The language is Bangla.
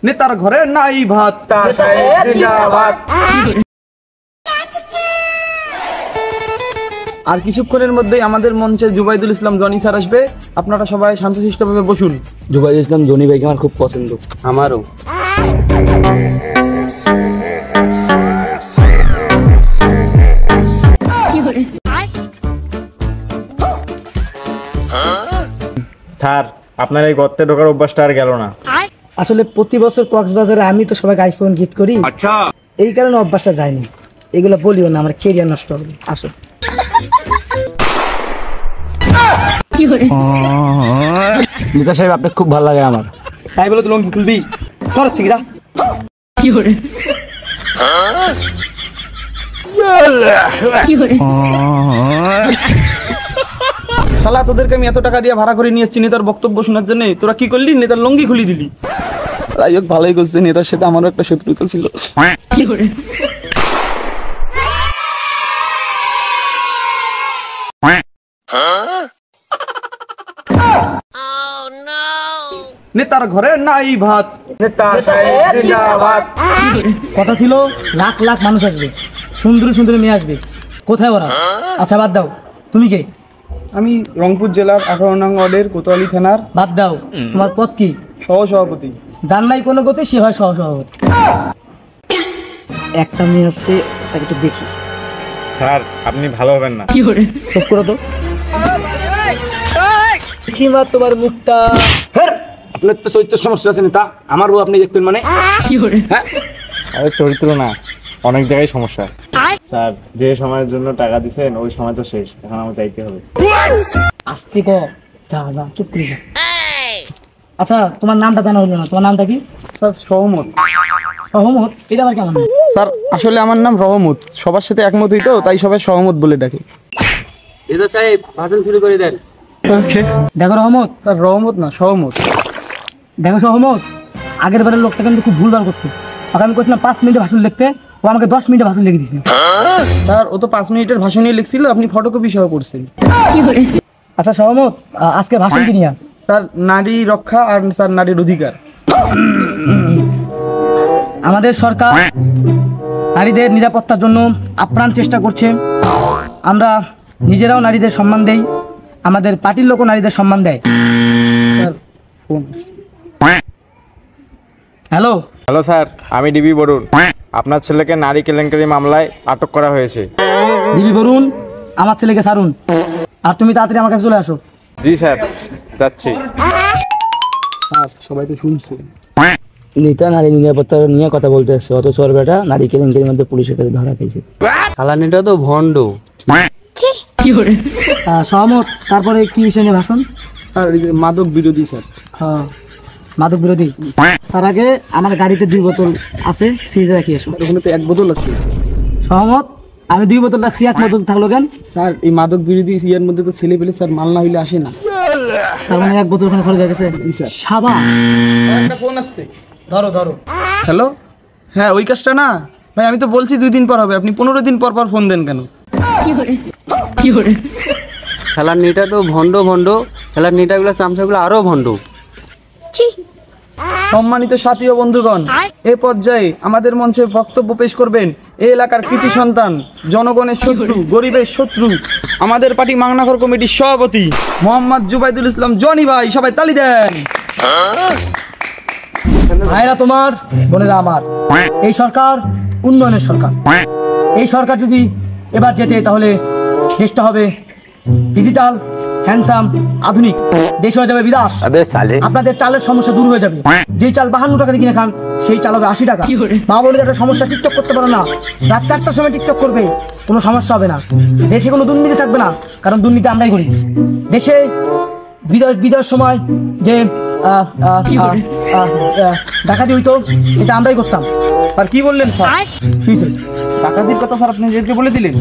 নেতার ঘরে নাই ভাত, আর কিছুক্ষণের মধ্যেই আমাদের মঞ্চে জুবাইদুল ইসলাম জনি স্যার আসবে। আপনারা সবাই শান্তশিষ্টভাবে বসুন। জুবাইদুল ইসলাম জনি ভাইকে আমার খুব পছন্দ। আমারও। স্যার, আপনার এই গর্তে ঢোকার অভ্যাসটা আর গেল না। আসলে প্রতি বছর কক্সবাজারে আমি তো সবাইকে আইফোন গিফট করি, আচ্ছা এই কারণে অভ্যাসটা যায়নি। এগুলো বলিও না, আমার কেরিয়ার নষ্ট হবে। আসো। নেতা সাহেব, আপনাকে খুব ভালো লাগে আমার। তাই বলে তো লঙ্কি খুলবি? শরৎ থেকে যা। শালা, তোদেরকে আমি এত টাকা দিয়ে ভাড়া করে নিয়ে এসেছি নেতার বক্তব্য শোনার জন্য, তোরা কি করলি? নেতার লঙ্গি খুলি দিলি। যাই হোক, ভালোই করছে। নেতার সাথে আমারও একটা শত্রুতা ছিল। নেতার ঘরে নাই ভাত, কথা ছিল লাখ লাখ মানুষ আসবে, সুন্দরী সুন্দরী মেয়ে আসবে। কোথায় ওরা? আচ্ছা বাদ দাও, তুমি কে? আমি রংপুর জেলার 11 নং ওয়ার্ডের কোতোয়ালি থানার। বাদ দাও, তোমার পদ কি? সহসভাপতি। যার নাই কোনো গতি সে হয় সহসভাপতি। একটা মেয়ে আছে, তাকে একটু দেখি। স্যার, আপনি ভালো হবেন না। চুপ করো তো। কিংবা তোমার মুখটা। আপনার তো চরিত্রের সমস্যা আছে নেতা। আমার বউ আপনি দেখবেন মানে? হ্যাঁ, আরে চরিত্র না, অনেক জায়গায় সমস্যা। স্যার, যে সময়ের জন্য টাকা দিছেন ওই সময় তো শেষ, এখন আমার যাইতে হবে। আস্তে কো, যা যা, চুপ করে যা। আচ্ছা, তোমার নামটা জানা হলো না, তোমার নামটা কি? স্যার, সহমত। সহমত? এটা আবার কেমন? স্যার, আসলে আমার নাম রহমত। সবার সাথে একমত হইতো, তাই সবাই সহমত বলে ডাকে। নেতা সাহেব, ভাষণ শুরু করে দেন। দেখো রহমত। স্যার, রহমত না, সহমত। দেখো সহমত, আগের বারের লোকটা কিন্তু খুব ভুলভাল করতো। ওকে আমি বলছিলাম 5 মিনিটে ভাষণ লিখতে, ও আমাকে 10 মিনিটে ভাষণ লিখে দিয়েছিল। স্যার, ও তো 5 মিনিটের ভাষণই লিখছিল, আপনি ফটোকপি সহ করছেন। আচ্ছা সহমত, আজকে ভাষণ কি নিয়ে? স্যার, নারী রক্ষা আর স্যার নারীর অধিকার। আমাদের সরকার নারীদের নিরাপত্তার জন্য আপ্রাণ চেষ্টা করছে। আমরা নিজেরাও নারীদের সম্মান দেই, আমাদের পার্টির লোকও নারীদের সম্মান দেয়। Sir, phone. Hello. Hello sir, আমি ডিবি বরুণ। আপনার ছেলেকে নারী কেলেঙ্কারি মামলায় আটক করা হয়েছে। দিবি বরুণ, আমার ছেলেকে ছাড়ুন, আর তুমি তাড়াতাড়ি আমার কাছে চলে আসো। জি স্যার, যাচ্ছি। স্যার, সবাই তো শুনছে। নেতা নারী নিরাপত্তা নিয়ে কথা বলতে আসছে, অত সর বেটা নারী কেলেঙ্কারির মধ্যে পুলিশের কাছে ধরা খাইছে। শালা নেতা তো ভণ্ড। সহমত, তারপরে কি বিষয় নিয়ে ভাষণ? স্যার, এই যে মাদক বিরোধী। স্যার, হ্যাঁ, মাদক বিরোধী। তার আগে আমার গাড়িতে 2 বোতল আছে, ফ্রিজে রাখি এসো। ওখানে তো 1 বোতল আছে। সহমত, আমি 2 বোতল রাখছি, 1 বোতল থাকলো কেন? স্যার, এই মাদক বিরোধী ইয়ার মধ্যে তো ছেলে পেলে স্যার মাল না হইলে আসে না। তার মানে 1 বোতল ওখানে খরচ হয়ে গেছে। সাবাস। একটা ফোন আসছে, ধরো ধরো। হ্যালো, হ্যাঁ ওই কাজটা না ভাই, আমি তো বলছি 2 দিন পর হবে, আপনি 15 দিন পর পর ফোন দেন কেন? খেলার নেতা তো ভণ্ড ভণ্ড, খেলার নেতাগুলো চামচাগুলো আরো ভণ্ড। সম্মানিত সাথী ও বন্ধুগণ, এই পর্যায়ে আমাদের মঞ্চে বক্তব্য পেশ করবেন এই এলাকার কৃতি সন্তান, জনগণের শত্রু, গরিবের শত্রু, আমাদের পার্টি মাংনাঘর কমিটির সভাপতি মোহাম্মদ জুবাইদুল ইসলাম জনি ভাই। সবাই তালি দেন। ভাইরা তোমার, বোনেরা আমার, এই সরকার উন্নয়নের সরকার। এই সরকার যদি এবার যেতে, তাহলে দেশটা হবে ডিজিটাল, হ্যান্ডসাম, আধুনিক। দেশ হয়ে যাবে বিদেশ। আপনাদের চালের সমস্যা দূর হয়ে যাবে। যে চাল 52 টাকা দিয়ে কিনে খান, সেই চাল হবে 80 টাকা। মা বোনের একটা সমস্যা, টিকটক করতে পারো না, রাত 4টার সময় টিকটক করবে, কোনো সমস্যা হবে না। দেশে কোনো দুর্নীতি থাকবে না, কারণ দুর্নীতি আমরাই করি। দেশে বিদায়ের সময় যে ডাকাতি হইতো, সেটা আমরাই করতাম। স্যার, কি বললেন স্যার? ডাকাতির কথা স্যার আপনি যেতে বলে দিলেন।